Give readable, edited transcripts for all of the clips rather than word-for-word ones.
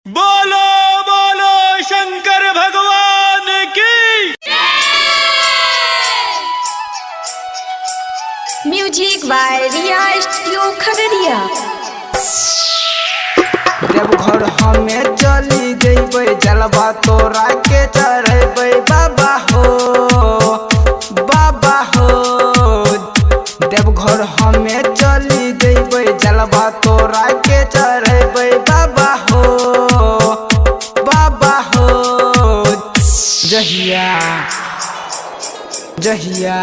बोलो बोलो शंकर भगवान की। Music by Riya studio Khagaria. Deoghar हमें चली जइबै जलवा तोरा के चढ़ेबै बाबा हो बाबा हो। देवघर हमें चली जइबै जलवा तोरा के चढ़ेबै बाबा हो बाबा हो। जहिया जहिया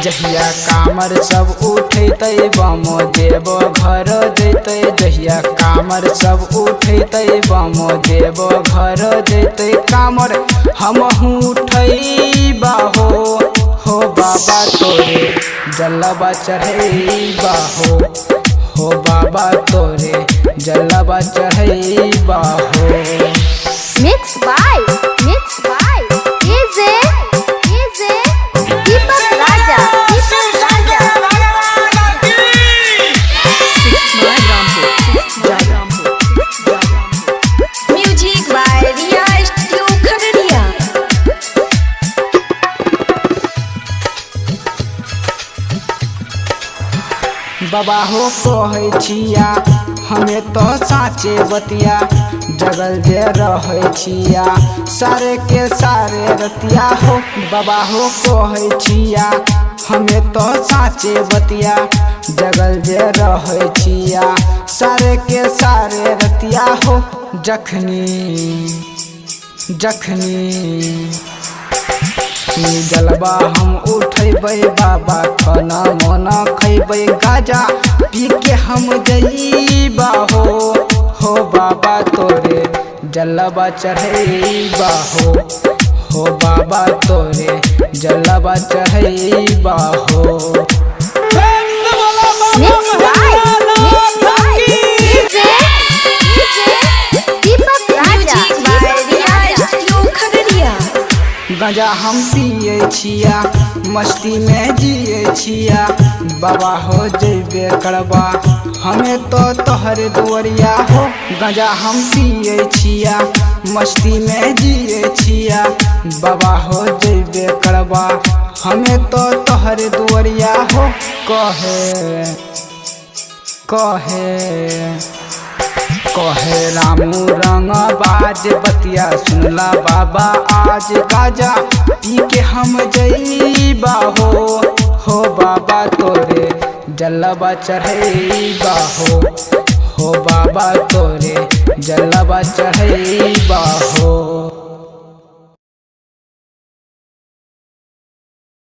जहिया कामर सब उठेतै बमो देव घर जैतै। जहिया कामर सब उठेतै बमो देव घर जैतै। कामर हमहू उठैबा हो बाबा तोरे जलवा चढ़ैबा हो बाबा तोरे जलवा चढ़ैबा हो। Mix by DJ Deepak Raja. Music by Riya studio Khagaria. बाबा हो कहै छिया हमें तो साँचे बतिया जगल जे रहै छिया सारे के सारे रतिया हो। बाबा हो कहै छिया हमें तो साँचे बतिया जगल जे रहै छिया सारे के सारे रतिया हो। जखनी जलवा हम उठेबै बाबा खाना मोना खैबै गाजा पी के हम जइबा हो बाबा तोरे जलवा चढ़ैबा हो बाबा तोरे जलवा चढ़ैबा हो। Mix by DJ Deepak Raja. Riya studio Khagaria. गांजा हम पिए छिया मस्ती में जिए छिया बाबा हो जइबे करबा हमें तो तोहरे दुआरिया हो। गांजा हम पिए छिया मस्ती में जिए छिया बाबा हो जइबे करबा हमें तो तोहरे दुआरिया हो। कहे रामू रंग बाज बतिया सुनला बाबा आज गाजा पी के हम जइबा हो बाबा तोरे जलवा चढ़ैबा हो बाबा तोरे जलवा चढ़ैबा हो।